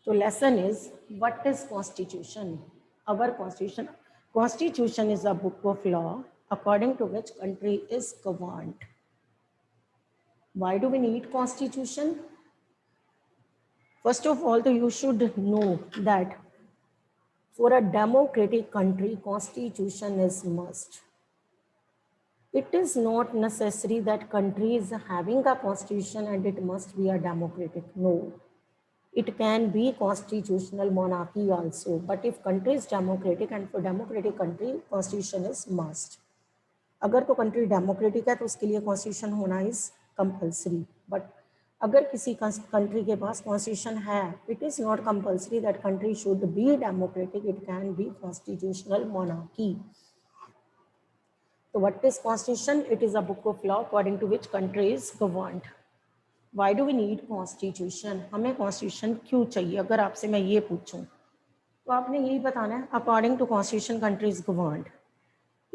So lesson is, what is constitution? Our constitution is a book of law according to which country is governed. Why do we need constitution? First of all, you should know that for a democratic country, constitution is must. It is not necessary that country is having a constitution and it must be a democratic. No. It can be constitutional monarchy also. But if country is democratic, and for democratic country, constitution is must. अगर तो country democratic है तो उसके लिए constitution होना is compulsory. But अगर किसी country के पास कॉन्स्टिट्यूशन है, it is not compulsory that country should be democratic. It can be constitutional monarchy. तो what is constitution? It is a book of law according to which country is governed. Why do we need constitution? हमें constitution क्यों चाहिए? अगर आपसे मैं ये पूछूं तो आपने यही बताना है, according to constitution country is governed.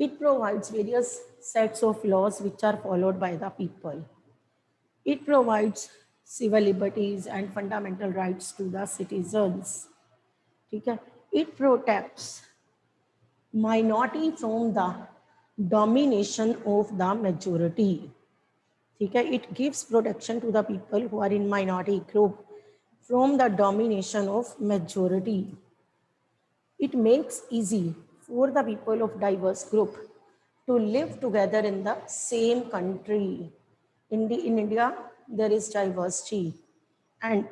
It provides various sets of laws which are followed by the people. It provides civil liberties and fundamental rights to the citizens. ठीक है? It protects minority from the domination of the majority. ठीक है? It gives protection to the people who are in minority group from the domination of majority. It makes easy for the people of diverse group to live together in the same country. In India, there is diversity, and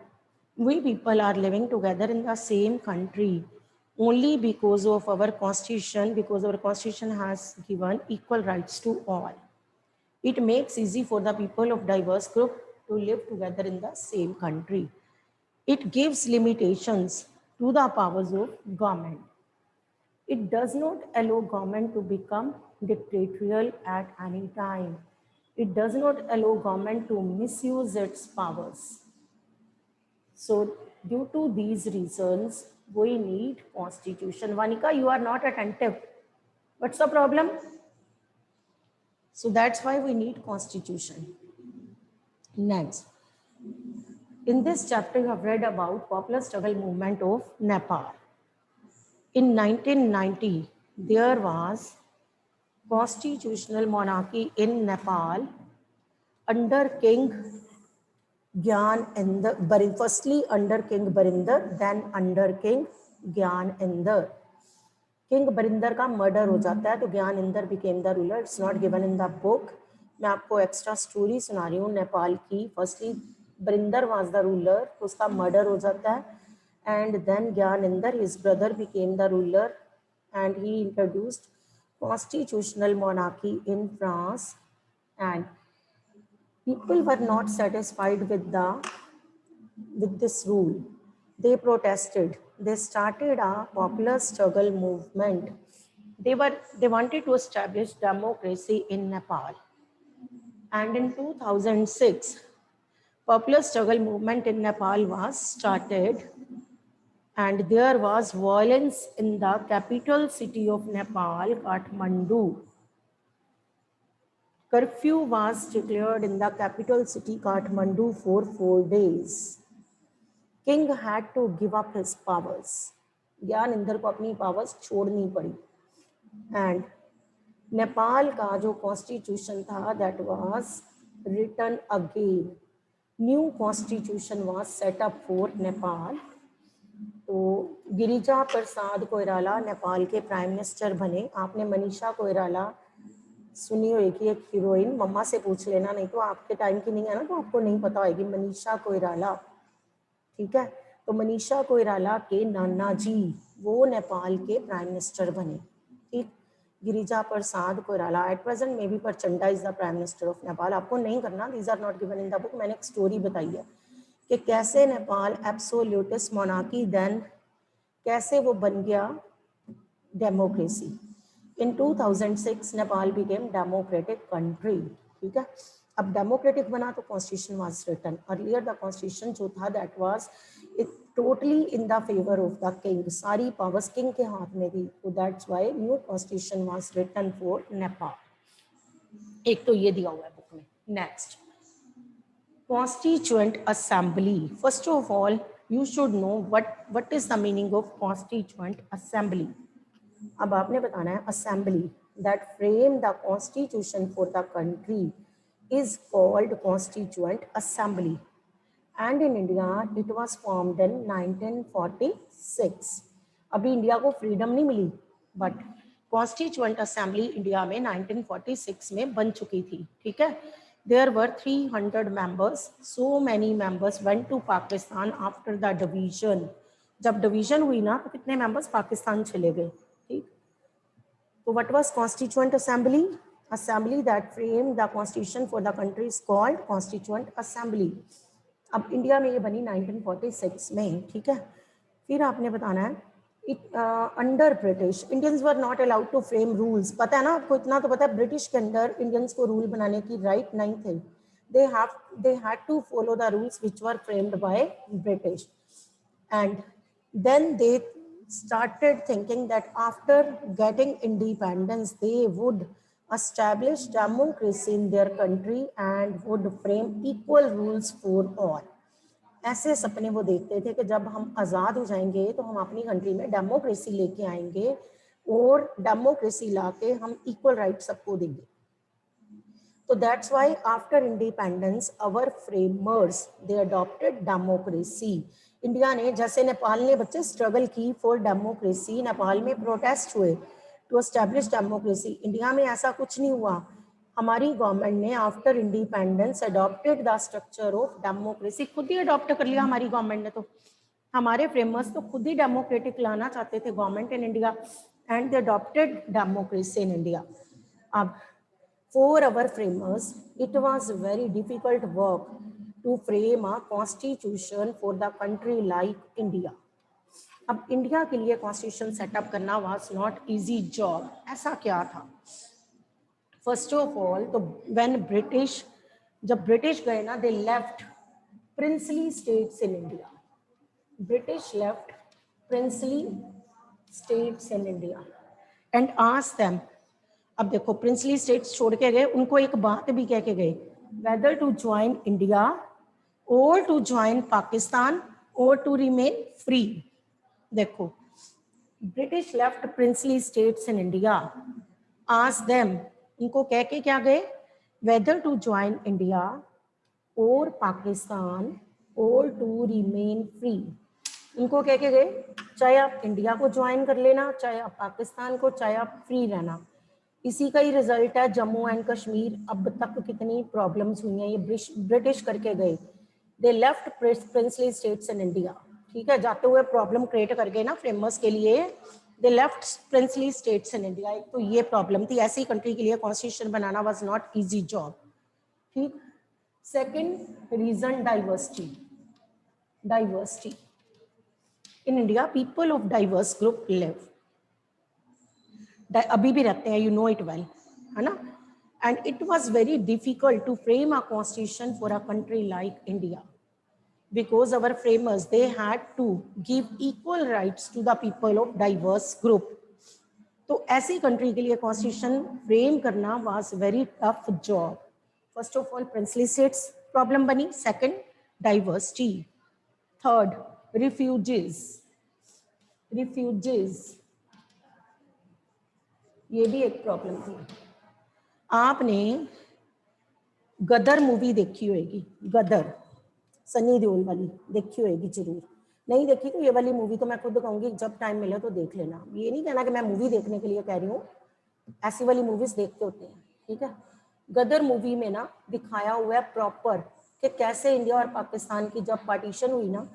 we people are living together in the same country only because of our constitution, because our constitution has given equal rights to all. It makes easy for the people of diverse group to live together in the same country. It gives limitations to the powers of government. It does not allow government to become dictatorial at any time. It does not allow government to misuse its powers. So due to these reasons, we need constitution. Vanika, you are not attentive. What's the problem? So that's why we need constitution. Next. In this chapter, you have read about popular struggle movement of Nepal. In 1990, there was constitutional monarchy in Nepal under King Gyanendra. Firstly under King Barinder, then under King Gyanendra. King Barinder का murder हो जाता है तो Gyanendra became the ruler. It's not given in the book. मैं आपको extra story सुना रही हूँ नेपाल की. Firstly Barinder was the ruler, तो उसका मर्डर हो जाता है. And then Gyanendra, his brother, became the ruler, and he introduced constitutional monarchy in France. And people were not satisfied with this rule. They protested. They started a popular struggle movement. They wanted to establish democracy in Nepal. And in 2006, popular struggle movement in Nepal was started. And there was violence in the capital city of Nepal, Kathmandu. Curfew was declared in the capital city, Kathmandu, for 4 days. King had to give up his powers. Gyanendra को अपनी powers छोड़नी पड़ी. And Nepal का जो constitution था, that was written again. New constitution was set up for Nepal. तो गिरिजा प्रसाद कोइराला नेपाल के prime minister बने. आपने मनीषा कोइराला सुनी होगी, एक हीरोइन. मम्मा से पूछ लेना, नहीं तो आपके टाइम की नहीं है ना, तो आपको नहीं पता होगी. मनीषा कोइराला, ठीक है. तो मनीषा कोइराला के नाना जी वो नेपाल के प्राइम मिनिस्टर बने. ठीक. Girija Prasad Koirala at present may be Prachanda is the prime minister of Nepal. आपको नहीं करना, these are not given in the book. मैंने एक स्टोरी बताई है कि कैसे नेपाल एब्सोल्यूटिस्ट मोनार्की देन कैसे वो बन गया democracy. In 2006 Nepal became democratic country. ठीक है. अब डेमोक्रेटिक बना तो constitution was written. Earlier the constitution जो था that was totally in the favour of the king. सारी पावर्स किंग के हाथ में थी. तो that's why new constitution was written for Nepal. एक तो ये दिया हुआ है बुक में. Next, Constituent Assembly. First of all, you should know what is the meaning of constituent assembly. अब आपने बताना है assembly that frame the constitution for the country is called constituent assembly and in India it was formed in 1946। अभी India को freedom नहीं मिली but constituent assembly India में 1946 में बन चुकी थी, ठीक है। There were 300 members, so many members went to Pakistan after the division. जब डिवीजन हुई ना तो कितने मेंबर्स पाकिस्तान चले गए, ठीक। तो what was constituent assembly? Assembly that frame the constitution for the country is called constituent assembly. अब इंडिया में ये बनी 1946 में, ठीक है। फिर आपने बताना है under British Indians were not allowed to frame rules. पता है ना आपको, इतना तो पता है ब्रिटिश के अंदर इंडियंस को रूल बनाने की राइट नहीं थी। they had to follow the rules which were framed by British, and then they started thinking that after getting independence they would establish democracy in their country and would frame equal rules for all। ऐसे सपने वो देखते थे कि जब हम आज़ाद हो जाएंगे तो हम अपनी कंट्री में डेमोक्रेसी लेके आएंगे और डेमोक्रेसी लाके हम इक्वल राइट सबको देंगे। तो that's why after independence our framers they adopted democracy. India ने, जैसे नेपाल ने बच्चे स्ट्रगल की फॉर डेमोक्रेसी, नेपाल में प्रोटेस्ट हुए टू एस्टैब्लिश डेमोक्रेसी, इंडिया में ऐसा कुछ नहीं हुआ। हमारी गवर्नमेंट ने after independence adopted the structure of democracy, खुद ही अडॉप्ट कर लिया हमारी गवर्नमेंट ने। तो हमारे फ्रेमर्स तो खुद ही डेमोक्रेटिक लाना चाहते थे government in India and they adopted democracy in India. अब for our framers it was very difficult work to frame a constitution for the country like India. अब इंडिया के लिए कॉन्स्टिट्यूशन सेटअप करना वाज नॉट इजी जॉब। ऐसा क्या था? First of all तो जब ब्रिटिश गए ना, दे left princely states in India. British left princely states in India and asked them. अब देखो, प्रिंसली स्टेट्स छोड़ के गए, उनको एक बात भी कह के गए, वेदर टू ज्वाइन इंडिया और टू ज्वाइन पाकिस्तान और टू रिमेन फ्री। देखो, British left princely states in India, asked them, इनको कह के क्या गए, वेदर टू ज्वाइन इंडिया और पाकिस्तान और टू रिमेन फ्री। इनको कह के गए चाहे आप इंडिया को ज्वाइन कर लेना, चाहे आप पाकिस्तान को, चाहे आप फ्री रहना। इसी का ही रिजल्ट है जम्मू एंड कश्मीर अब तक कितनी प्रॉब्लम्स हुई हैं, ये ब्रिटिश करके गए। दे left princely states in India, ठीक है, जाते हुए प्रॉब्लम क्रिएट कर गए ना फ्रेमर्स के लिए। They left princely states in India, एक तो ये प्रॉब्लम थी। ऐसी कंट्री के लिए कॉन्स्टिट्यूशन बनाना वाज नॉट इजी जॉब, ठीक। Second reason, diversity in India, people of diverse group live, अभी भी रहते हैं, यू नो इट वेल, है ना। And it was very difficult to frame a constitution for a country like India because our framers, they had to give equal rights to the people of diverse group। तो ऐसी country के लिए constitution frame करना was very tough job. First of all princely states problem बनी, second diversity, third refugees, ये भी एक problem थी। आपने गदर मूवी देखी होगी, गदर सनी देओल वाली देखी होगी जरूर, नहीं देखी तो ये वाली मूवी तो मैं खुद कहूँगी जब टाइम मिले तो देख लेना। ये नहीं कहना कि मैं मूवी देखने के लिए कह रही हूँ, ऐसी वाली मूवीज देखते होते हैं, ठीक है। गदर मूवी में ना दिखाया हुआ है प्रॉपर कि कैसे इंडिया और पाकिस्तान की जब पार्टीशन हुई ना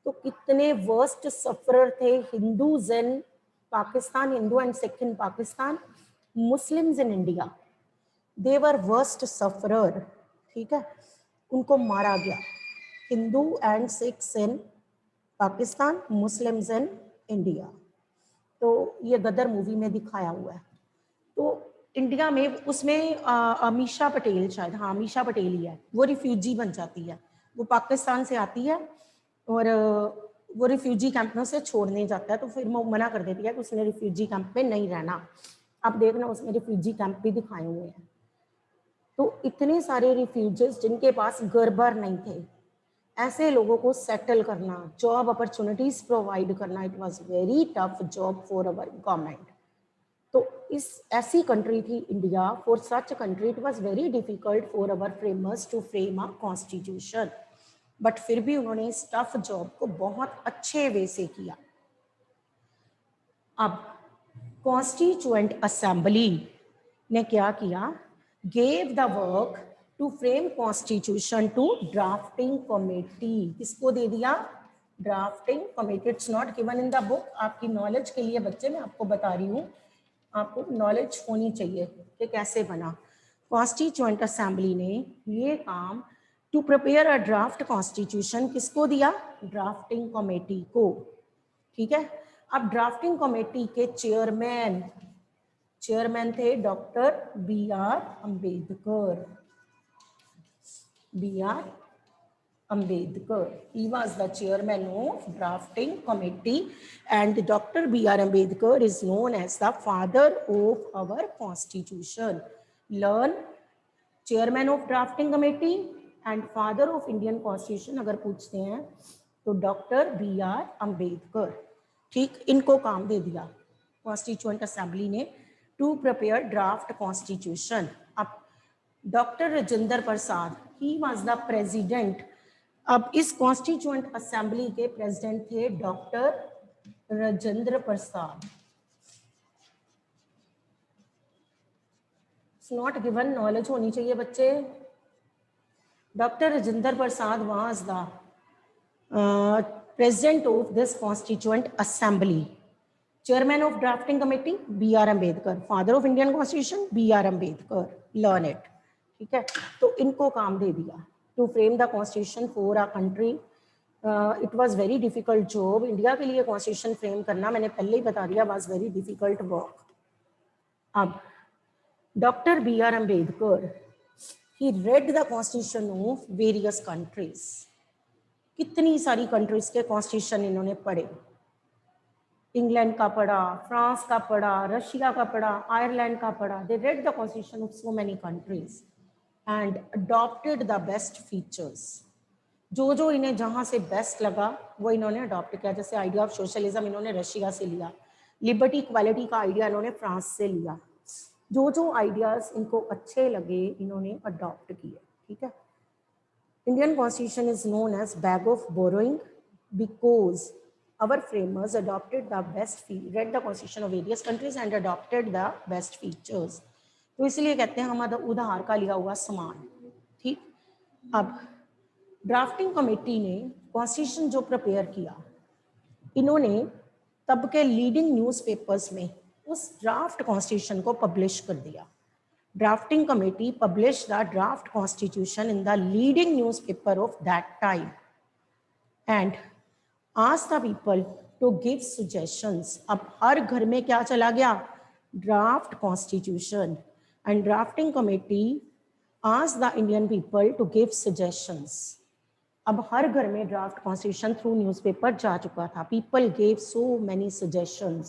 तो कितने वर्स्ट सफरर थे Hindus in Pakistan, Hindu and Sikh in Pakistan, Muslims in India, they were worst sufferer, ठीक है। उनको मारा गया, Hindu and Sikhs in Pakistan, Muslims in India. तो ये गदर मूवी में दिखाया हुआ है। तो इंडिया में उसमें अमीषा पटेल, शायद, हाँ अमीषा पटेल ही है, वो रिफ्यूजी बन जाती है। वो पाकिस्तान से आती है और वो रिफ्यूजी कैंप में उसे छोड़ने जाता है, तो फिर वो मना कर देती है कि उसने रिफ्यूजी कैंप में नहीं रहना। अब देखना उसमें रिफ्यूजी कैंप भी दिखाए हुए हैं। तो इतने सारे रिफ्यूजीज जिनके पास घर बार नहीं थे ऐसे लोगों को सेटल करना, जॉब अपॉर्चुनिटीज प्रोवाइड करना, it was very tough job for our government. तो इस ऐसी कंट्री थी India, for such country it was very difficult for our framers to frame a constitution, but फिर भी उन्होंने इस टफ जॉब को बहुत अच्छे वे से किया। अब कॉन्स्टिट्यूएंट असेंबली ने क्या किया, gave the work to frame constitution to drafting committee. किसको दे दिया, drafting committee. It's not given in the book, आपकी नॉलेज के लिए बच्चे मैं आपको बता रही हूँ, आपको नॉलेज होनी चाहिए कि कैसे बना। कॉन्स्टिट्यूएंट असेंबली ने ये काम to prepare a draft constitution किसको दिया, ड्राफ्टिंग कमेटी को, ठीक है। अब ड्राफ्टिंग कमेटी के चेयरमैन थे doctor B R Ambedkar. He was the chairman of drafting committee, and Dr. B.R. Ambedkar is known as the father of our constitution. Learn chairman of drafting committee and father of Indian constitution अगर पूछते हैं तो doctor B R Ambedkar, ठीक। इनको काम दे दिया constituent assembly ने to prepare draft constitution. अब doctor Rajendra Prasad, he was the president. अब इस कॉन्स्टिट्यूएंट असेंबली के प्रेसिडेंट थे doctor Rajendra Prasad. Not given, knowledge होनी चाहिए बच्चे। Doctor Rajendra Prasad was the president of this constituent assembly. Chairman of drafting committee B.R. Ambedkar, father of Indian constitution B.R. Ambedkar. Learn it, ठीक है। तो इनको काम दे दिया to frame the constitution for a country. It was very difficult job. India के लिए constitution frame करना, मैंने पहले ही बता दिया, was very difficult work. अब doctor B.R. Ambedkar, he read the constitution of various countries. कितनी सारी कंट्रीज के कॉन्स्टिट्यूशन इन्होंने पढ़े, इंग्लैंड का पढ़ा, फ्रांस का पढ़ा, रशिया का पढ़ा, आयरलैंड का पढ़ा। They read the constitution of so many countries and adopted the best features. जो जो इन्हें जहां से बेस्ट लगा वो इन्होंने अडॉप्ट किया। जैसे आइडिया ऑफ सोशलिज्म इन्होंने रशिया से लिया, लिबर्टी इक्वालिटी का आइडिया इन्होंने फ्रांस से लिया। जो जो आइडियाज इनको अच्छे लगे इन्होंने अडॉप्ट किए, ठीक है। Indian constitution is known as bag of borrowing because our framers adopted the best read the constitution of various countries and adopted the best features. तो इसलिए कहते हैं हमारा उधार का लिया हुआ सामान, ठीक। अब ड्राफ्टिंग कमेटी ने कॉन्स्टिट्यूशन जो प्रिपेयर किया, इन्होंने तब के लीडिंग न्यूज़पेपर्स में उस ड्राफ्ट कॉन्स्टिट्यूशन को पब्लिश कर दिया। Drafting committee published the draft constitution in the leading newspaper of that time and asked the people to give suggestions. अब हर घर में क्या चला गया, draft constitution, and drafting committee asked the Indian people to give suggestions. अब हर घर में draft constitution through newspaper जा चुका था। People gave so many suggestions.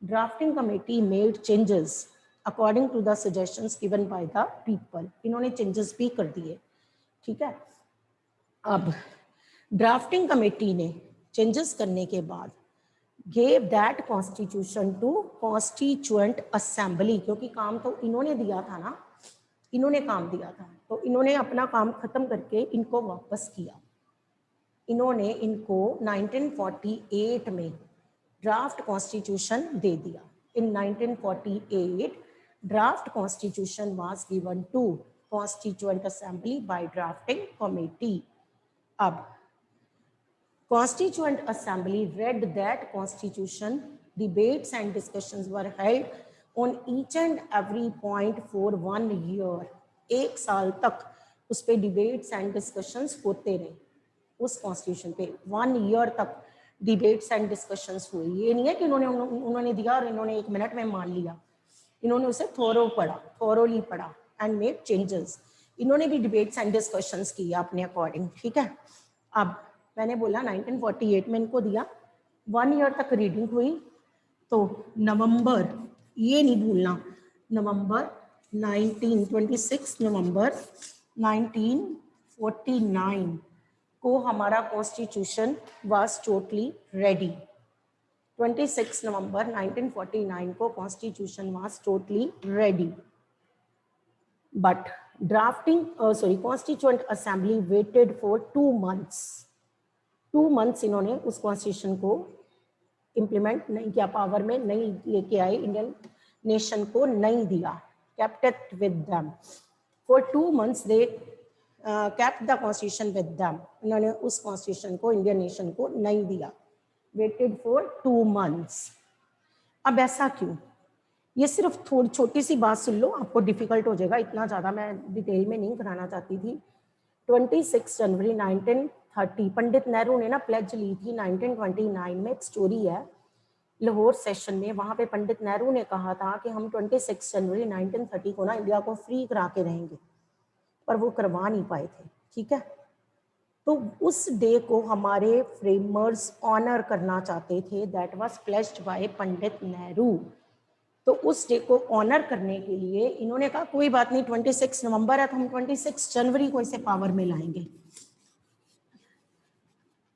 Drafting committee made changes according to the suggestions given by the people. इन्होंने changes भी कर दिए, ठीक है। अब ड्राफ्टिंग कमेटी ने चेंजेस करने के बाद gave that constitution to constituent assembly, क्योंकि काम तो इन्होंने दिया था ना, इन्होंने काम दिया था, तो इन्होंने अपना काम खत्म करके इनको वापस किया। इन्होंने इनको 1948 में ड्राफ्ट कॉन्स्टिट्यूशन दे दिया। In 1948 draft constitution was given to constituent assembly by drafting committee. Ab constituent assembly read that constitution, debates and discussions were held on each and every point for 1 year. एक साल तक उस पे debates and discussions होते रहे उस constitution पे। 1 year तक डिबेट्स एंड डिस्कशंस हुए। ये नहीं है कि उन्होंने दिया और इन्होंने 1 मिनट में मान लिया, इन्होंने उसे थोरोली पढ़ा एंड मेड चेंजेस। इन्होंने भी डिबेट्स एंड डिस्कशंस किया अपने अकॉर्डिंग, ठीक है। अब मैंने बोला 1948 में इनको दिया, 1 ईयर तक रीडिंग हुई, तो नवंबर, ये नहीं भूलना, नवंबर 26 नवंबर 1949 को हमारा कॉन्स्टिट्यूशन वाज टोटली रेडी। 26 नवंबर 1949 को constitution was totally ready, but drafting constituent assembly waited for 2 months। 2 months इन्होंने उस कॉन्स्टिट्यूशन को इम्प्लीमेंट नहीं किया, पावर में नहीं लेके आए, इंडियन नेशन को नहीं दिया, kept it with them for 2 months। they kept the constitution with them। इन्होंने उस कॉन्स्टिट्यूशन को इंडियन नेशन को नहीं दिया, waited for 2 months। अब ऐसा क्यों? ये सिर्फ थोड़ी छोटी सी बात सुन लो, आपको डिफिकल्ट हो जाएगा, इतना ज़्यादा मैं डिटेल में नहीं कराना चाहती थी। 26 जनवरी 1930 पंडित नेहरू ने ना प्लेज ली थी 1929 में। एक स्टोरी है लाहौर सेशन में, वहाँ पे पंडित नेहरू ने कहा था कि हम 26 जनवरी 1930 को ना इंडिया को फ्री करा के रहेंगे, पर वो करवा नहीं पाए थे। ठीक है, तो उस डे को हमारे फ्रेमर्स ऑनर करना चाहते थे, that was pledged bye Pandit Nehru. तो उस डे को ऑनर करने के लिए इन्होंने कहा कोई बात नहीं, 26 नवंबर है तो हम 26 जनवरी को इसे पावर में लाएंगे।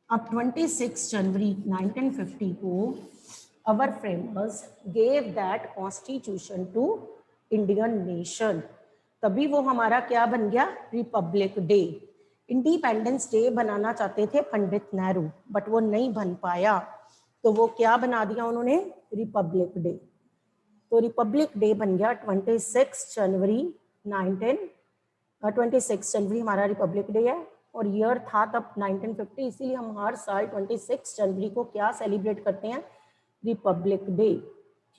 अब 26 जनवरी 1950 को our framers gave that constitution to Indian nation। तभी वो हमारा क्या बन गया? Republic day. इंडिपेंडेंस डे बनाना चाहते थे पंडित नेहरू, बट वो नहीं बन पाया, तो वो क्या बना दिया उन्होंने? Republic day. तो रिपब्लिक डे बन गया 26 जनवरी 26 जनवरी हमारा रिपब्लिक डे है, और ईयर था तब 1950, इसीलिए हम हर साल 26 जनवरी को क्या सेलिब्रेट करते हैं? Republic day.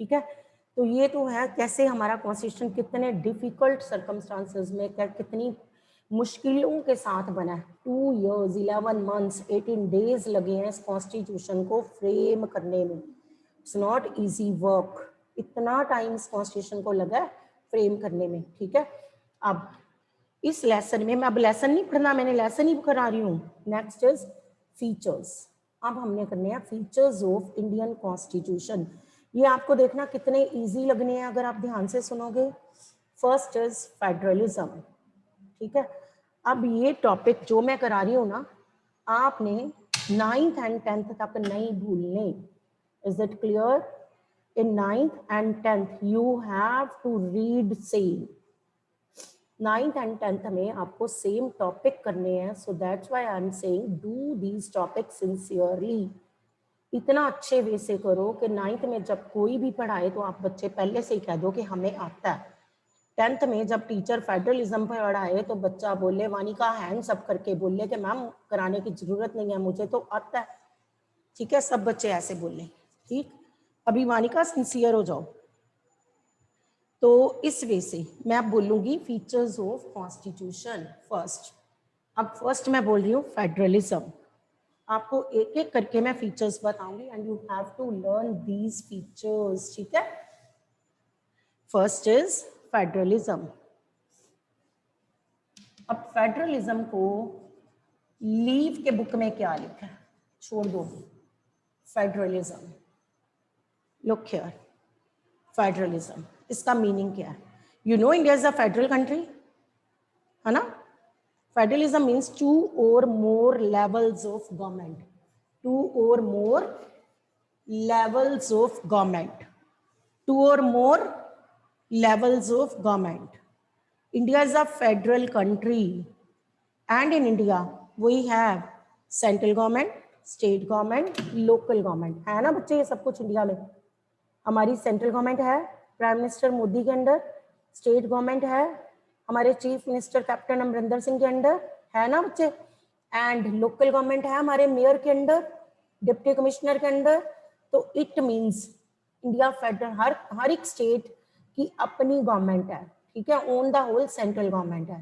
ठीक है, तो ये तो है कैसे हमारा कॉन्स्टिट्यूशन कितने डिफिकल्ट सर्कमस्टांसेस में, कितनी मुश्किलों के साथ बना है। 2 years 11 months 18 days लगे हैं इस कॉन्स्टिट्यूशन को फ्रेम करने में। इट्स नॉट इजी वर्क, इतना टाइम इस कॉन्स्टिट्यूशन को लगा है फ्रेम करने में। ठीक है, अब इस लेसन में, मैं अब लेसन नहीं पढ़ना, मैंने लेसन ही करा रही हूँ। Next is features. अब हमने करने हैं फीचर्स ऑफ इंडियन कॉन्स्टिट्यूशन। ये आपको देखना कितने इजी लगने हैं अगर आप ध्यान से सुनोगे। First is federalism. ठीक है, अब ये टॉपिक जो मैं करा रही हूँ ना, आपने 9th and 10th तक नहीं भूलने। Is it clear? In 9th and 10th you have to read same. 9th and 10th में आपको सेम टॉपिक करने हैं, so that's why I am saying do these topic sincerely. इतना अच्छे वे से करो कि 9th में जब कोई भी पढ़ाए तो आप बच्चे पहले से ही कह दो कि हमें आता है। 10th में जब टीचर फेडरलिज्म पर पढ़ाए तो बच्चा बोले, वानिका हैंड्स अप करके बोले कि मैम कराने की जरूरत नहीं है, मुझे तो आता है। ठीक है, सब बच्चे ऐसे बोले। ठीक, अभी वानिका सिंसियर हो जाओ। तो इस वे से मैं अब बोलूंगी फीचर्स ऑफ कॉन्स्टिट्यूशन फर्स्ट। अब फर्स्ट मैं बोल रही हूँ फेडरलिज्म। आपको एक एक करके मैं फीचर्स बताऊंगी and you have to learn these features. ठीक है, फर्स्ट इज फेडरलिज्म। अब फेडरलिज्म को लीव के बुक में क्या लिखा है छोड़ दो। फेडरलिज्म, लुक हियर, फेडरलिज्म इसका मीनिंग क्या है? You know India is a federal country, है ना? Federalism means 2 or more levels of government। 2 or more levels of government। 2 or more levels of government। India is a federal country and in India we have central government, state government, local government। है ना बच्चे, ये सब कुछ India में। हमारी central government है prime minister Modi के अंडर, स्टेट गवर्नमेंट है हमारे chief minister captain Amarinder Singh के अंडर, है ना बच्चे, एंड लोकल गवर्नमेंट है हमारे मेयर के अंडर, डिप्टी कमिश्नर के अंडर। तो इट मींस इंडिया फेडरल, हर एक स्टेट की अपनी गवर्नमेंट है। ठीक है, on the whole central government है।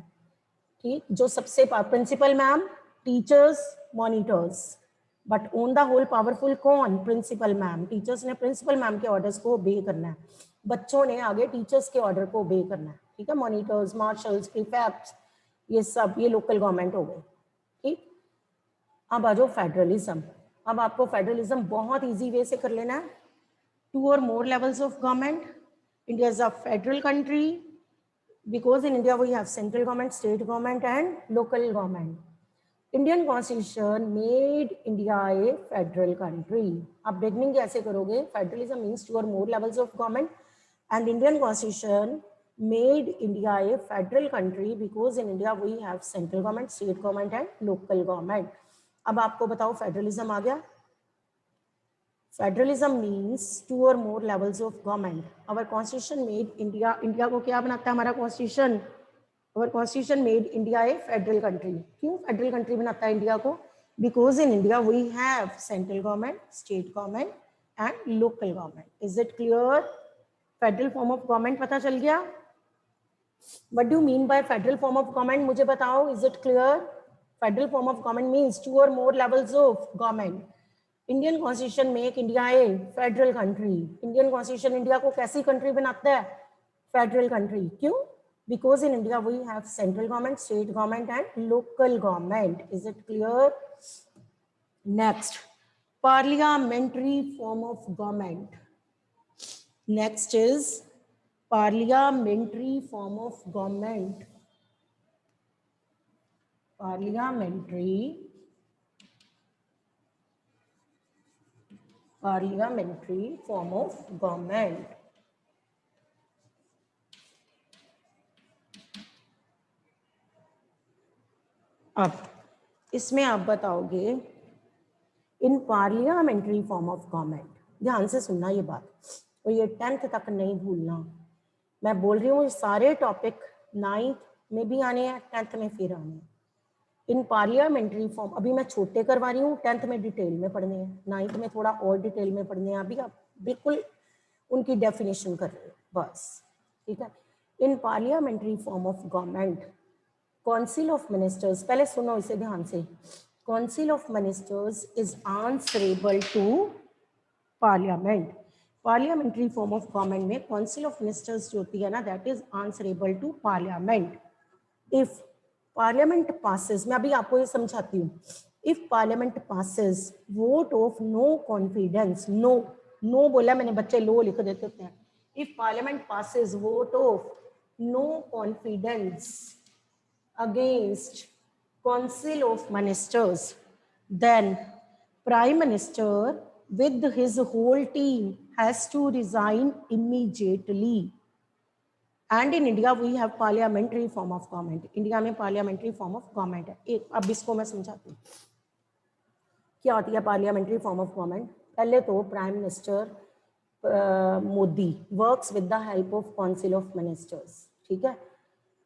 ठीक, जो सबसे principal ma'am, teachers, monitors, but on the whole powerful कौन? Principal ma'am. टीचर्स ने प्रिंसिपल मैम के ऑर्डर्स को ओबे करना है, बच्चों ने आगे टीचर्स के ऑर्डर को ओबे करना है। ठीक है, मॉनिटर्स, मार्शल्स, प्रीफेक्ट्स, ये सब ये लोकल गवर्नमेंट हो गए। ठीक, अब आ जाओ फेडरलिज्म। अब आपको फेडरलिज्म बहुत इजी वे से कर लेना है। 2 or more levels of government। India is a federal country because in India we have central government, state government and local government। Indian constitution made India a federal country. आप beginning कैसे करोगे? Federalism means two or more levels of government and Indian constitution made India a federal country because in India we have central government, state government and local government. अब आपको बताओ federalism आ गया। Federalism means two or more levels of government. Our constitution made India, India को क्या बनाता है हमारा constitution? Our constitution made India a federal country. क्यों फेडरल कंट्री बनाता है इंडिया को? Because in India we have central government, state government and local government. Is it clear? Federal form of government पता चल गया? What do you mean by federal form of government? मुझे बताओ. Is it clear? Federal form of government means two or more levels of government. Indian constitution make India a federal country. Indian constitution India को कैसी country बनाता है? Federal country. क्यों? Because in India we have central government, state government and local government. Is it clear? Next, parliamentary form of government. Next is parliamentary form of government. Parliamentary form of government. अब इसमें आप बताओगे इन parliamentary form of government, ध्यान से सुनना ये बात और ये 10th तक नहीं भूलना। मैं बोल रही हूँ सारे टॉपिक 9th में भी आने हैं, 10th में फिर आने हैं। इन पार्लियामेंट्री फॉर्म अभी मैं छोटे करवा रही हूँ, 10th में डिटेल में पढ़ने हैं, 9th में थोड़ा और डिटेल में पढ़ने हैं। अभी आप बिल्कुल उनकी डेफिनेशन कर रहे हो बस, ठीक है। In parliamentary form of government council of ministers, पहले सुनो इसे ध्यान से, council of ministers is answerable to parliament. Parliamentary form of government में काउंसिल ऑफ मिनिस्टर्स जो होती है ना, that is answerable to parliament. If parliament passes, मैं अभी आपको ये समझाती हूँ, if parliament passes vote of no confidence, no no बोला मैंने, बच्चे लो लिख देते हैं। If parliament passes vote of no confidence against council of ministers, then prime minister with his whole team has to resign immediately. And in India we have parliamentary form of government. India में parliamentary form of government है। एक अब इसको मैं समझाती हूँ क्या होती है पार्लियामेंट्री फॉर्म ऑफ गवर्नमेंट। पहले तो prime minister Modi works with the help of council of ministers, ठीक है।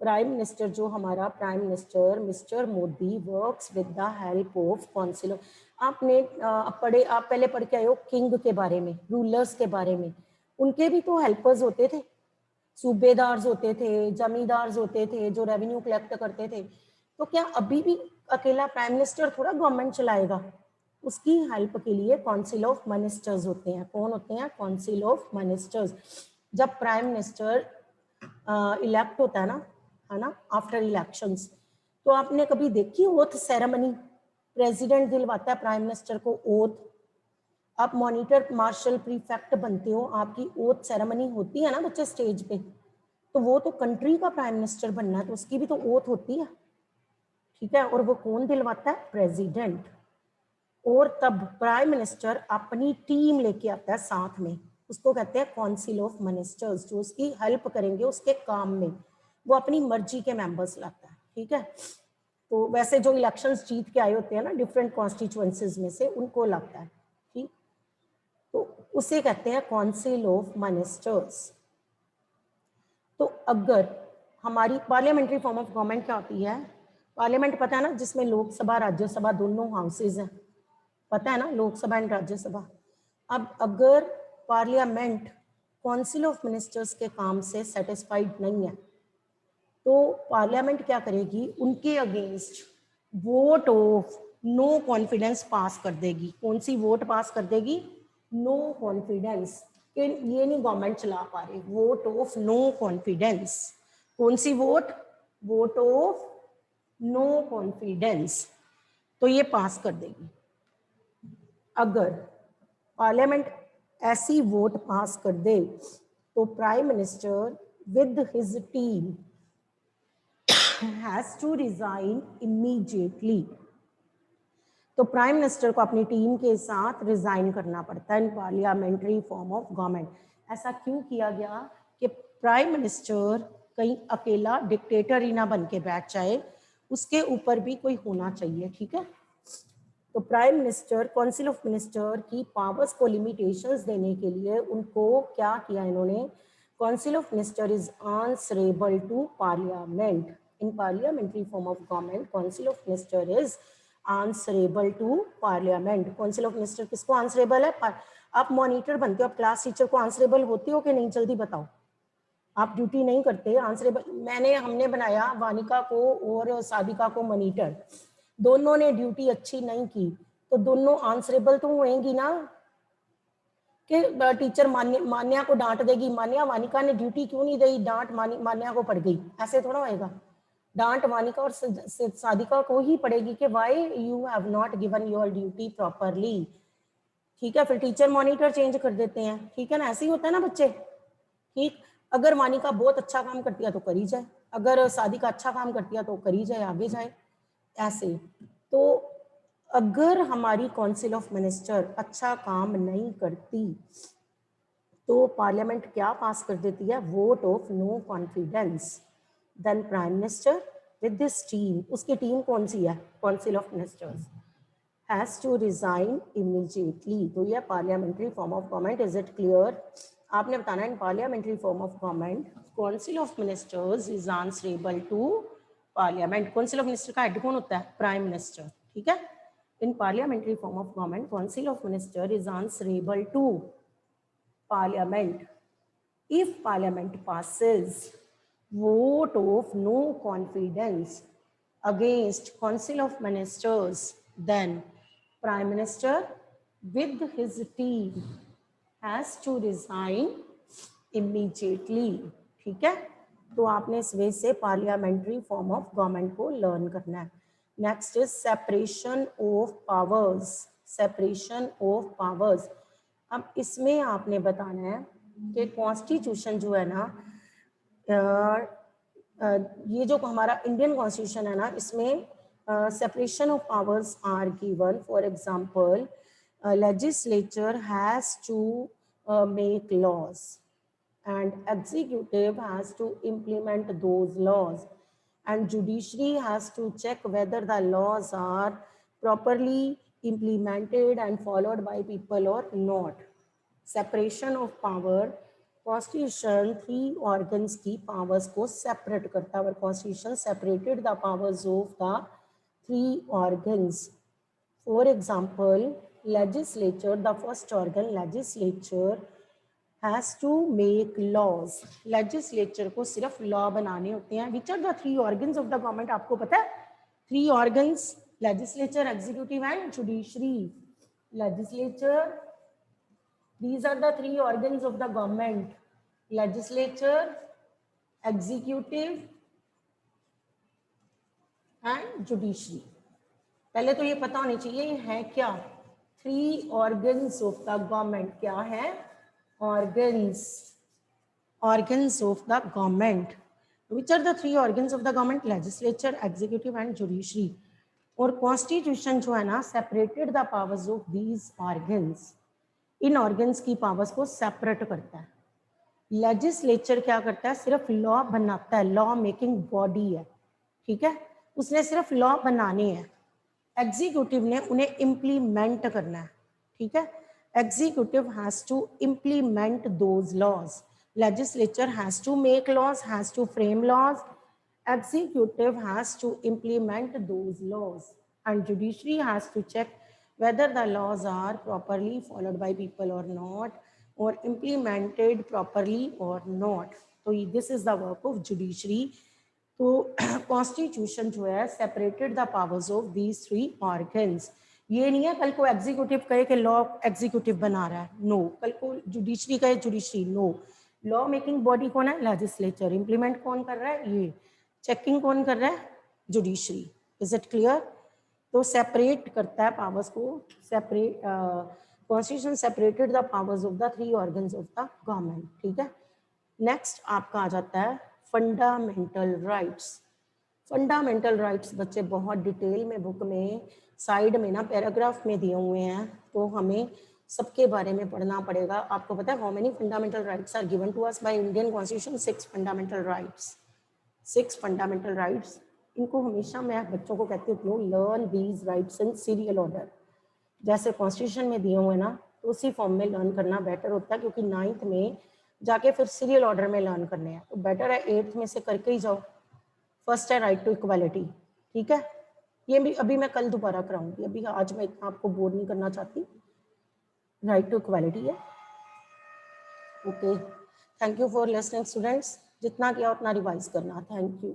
प्राइम मिनिस्टर जो हमारा prime minister mister Modi works with the help of council of, आपने आप पहले पढ़ के आए हो किंग के बारे में, रूलर्स के बारे में, उनके भी तो हेल्पर्स होते थे, सूबेदार्स होते थे, जमींदार्स होते थे जो रेवेन्यू कलेक्ट करते थे। तो क्या अभी भी अकेला प्राइम मिनिस्टर थोड़ा गवर्नमेंट चलाएगा? उसकी हेल्प के लिए काउंसिल ऑफ मिनिस्टर्स होते हैं। कौन होते हैं? Council of ministers. जब प्राइम मिनिस्टर इलेक्ट होता है ना, आफ्टर इलेक्शंस, तो आपने कभी देखी ओथ सेरेमनी? प्रेसिडेंट दिलवाता है प्राइम मिनिस्टर को ओथ, आप मॉनिटर मार्शल प्रीफेक्ट बनते हो, आपकी ओथ सेरेमनी होती है ना बच्चे स्टेज पे, तो वो तो कंट्री का प्राइम मिनिस्टर बनना है तो उसकी भी तो ओथ होती है, ठीक है। और वो कौन दिलवाता है? प्रेसिडेंट। और तब प्राइम मिनिस्टर अपनी टीम लेके आता है साथ में, उसको कहते हैं काउंसिल ऑफ मिनिस्टर्स, जो उसकी हेल्प करेंगे उसके काम में, वो अपनी मर्जी के मेंबर्स लाता है, ठीक है। तो वैसे जो इलेक्शंस जीत के आए होते हैं ना डिफरेंट कॉन्स्टिट्यूएंसीज में से, उनको लाता है, ठीक। तो उसे कहते हैं काउंसिल ऑफ मिनिस्टर्स। तो अगर हमारी पार्लियामेंट्री फॉर्म ऑफ गवर्नमेंट क्या होती है? पार्लियामेंट पता है ना, जिसमें लोकसभा राज्यसभा दोनों हाउसेज हैं, पता है ना, लोकसभा एंड राज्यसभा। अब अगर पार्लियामेंट काउंसिल ऑफ मिनिस्टर्स के काम से सेटिस्फाइड नहीं है तो पार्लियामेंट क्या करेगी? उनके against vote of no confidence pass कर देगी। कौन सी वोट पास कर देगी? नो कॉन्फिडेंस, कि ये नहीं गवर्नमेंट चला पा रही, वोट ऑफ नो कॉन्फिडेंस। कौन सी vote? Vote of no confidence, तो ये पास कर देगी। अगर पार्लियामेंट ऐसी वोट पास कर दे तो prime minister with his team has to resign immediately. तो प्राइम मिनिस्टर को अपनी टीम के साथ रिजाइन करना पड़ता है in parliamentary form of government. ऐसा क्यों किया गया कि प्राइम मिनिस्टर कहीं अकेला डिक्टेटर ही ना बन के बैठ जाए, उसके ऊपर भी कोई होना चाहिए, ठीक है। तो prime minister council of minister की पावर्स को लिमिटेशंस देने के लिए उनको क्या किया इन्होंने, council of minister is answerable to parliament in parliamentary form of government. Council of minister is answerable to parliament. Council of minister किसको आंसरेबल है? आप मॉनिटर बनते हो, आप क्लास टीचर को आंसरेबल होते हो कि नहीं? जल्दी बताओ। आप ड्यूटी नहीं करते आंसरेबल। हमने बनाया वानिका को और सादिका को मॉनिटर, दोनों ने ड्यूटी अच्छी नहीं की तो दोनों आंसरेबल तो होंगी ना, कि टीचर मान्या को डांट देगी, मान्या वानिका ने ड्यूटी क्यों नहीं दी, डांट मान्या को पड़ गई, ऐसे थोड़ा होएगा। डांट वानिका और सादिका को ही पड़ेगी कि why you have not given your duty properly, ठीक है। फिर टीचर मॉनिटर चेंज कर देते हैं, ठीक है ना, ऐसे ही होता है ना बच्चे, ठीक। अगर वानिका बहुत अच्छा काम करती है तो करी जाए, अगर सादिका अच्छा काम करती है तो करी जाए, आगे जाए, ऐसे। तो अगर हमारी काउंसिल ऑफ मिनिस्टर अच्छा काम नहीं करती तो पार्लियामेंट क्या पास कर देती है? Vote of no confidence. Then prime minister with this team, उसकी टीम कौन सी है? Council of ministers, has to resign immediately. तो ये parliamentary form of government. Is it clear? आपने बताना in parliamentary form of government council of ministers is answerable to parliament. Council of minister का head कौन होता है? प्राइम मिनिस्टर, ठीक है। In parliamentary form of government council of minister is answerable to parliament if parliament passes vote of no confidence against council of ministers, then prime minister with his team has to resign immediately, ठीक है। तो आपने इस वे से parliamentary form of government को learn करना है। Next is separation of powers. Separation of powers, अब इसमें आपने बताना है कि कॉन्स्टिट्यूशन जो है ना, ये जो हमारा इंडियन कॉन्स्टिट्यूशन है ना, इसमें separation of powers are given. For example, legislature has to make laws and executive has to implement those laws and judiciary has to check whether the laws are properly implemented and followed by people or not. Separation of power, constitution 3 organs की powers को separate करता है। Constitution separated the powers of the 3 organs. For example, legislature, the first organ, legislature has to make laws. legislature को सिर्फ law बनाने होते हैं। which are the 3 organs of the government? आपको पता है 3 organs, legislature, executive and judiciary. legislature, these are the 3 organs of the government, legislature, executive and judiciary. पहले तो ये पता होनी चाहिए ये है क्या? 3 organs of the government। क्या है? organs of the government। which are the 3 organs of the government? legislature, executive and judiciary। और कॉन्स्टिट्यूशन जो है ना, separated the powers of these organs, in organs की पावर्स को सेपरेट करता है। लेजिस्लेचर क्या करता है? सिर्फ लॉ बनाता है, लॉ मेकिंग बॉडी है, ठीक है, उसने सिर्फ लॉ बनाने हैं। एग्जीक्यूटिव ने उन्हें इम्प्लीमेंट करना है, ठीक है। Executive has to implement those laws, legislature has to make laws, has to frame laws, executive has to implement those laws, and judiciary has to check whether the laws are properly followed by people or not, or implemented properly or not. So this is the work of judiciary. तो constitution जो है separated the powers of these 3 organs. ये नहीं है कल को executive कहे कि लॉ एग्जीक्यूटिव बना रहा है, नो। कल को जुडिशरी कहे judiciary, no. Law making body कौन है? लेजिस्लेचर। इम्प्लीमेंट कौन कर रहा है? ये। चेकिंग कौन कर रहा है? जुडिशरी। Is it clear? तो सेपरेट करता है पावर्स को, separate constitution separated the powers of the 3 organs of the government, ठीक है। नेक्स्ट आपका आ जाता है फंडामेंटल राइट्स। फंडामेंटल राइट्स बच्चे बहुत डिटेल में बुक में साइड में ना पैराग्राफ में दिए हुए हैं, तो हमें सबके बारे में पढ़ना पड़ेगा। आपको पता है how many fundamental rights are given to us by Indian constitution? 6 fundamental rights. 6 fundamental rights. इनको हमेशा मैं बच्चों को कहती हूँ learn these rights in serial order. जैसे कॉन्स्टिट्यूशन में दिए हुए ना, तो उसी फॉर्म में लर्न करना बेटर होता है, क्योंकि 9th में जाके फिर सीरियल ऑर्डर में लर्न करने हैं, तो बेटर है 8th में से करके ही जाओ। फर्स्ट है राइट टू इक्वालिटी, ठीक है, ये भी अभी मैं कल दोबारा कराऊंगी, अभी आज मैं इतना आपको बोर नहीं करना चाहती। राइट टू इक्वालिटी है। Okay, thank you for listening students. जितना किया उतना रिवाइज करना। Thank you.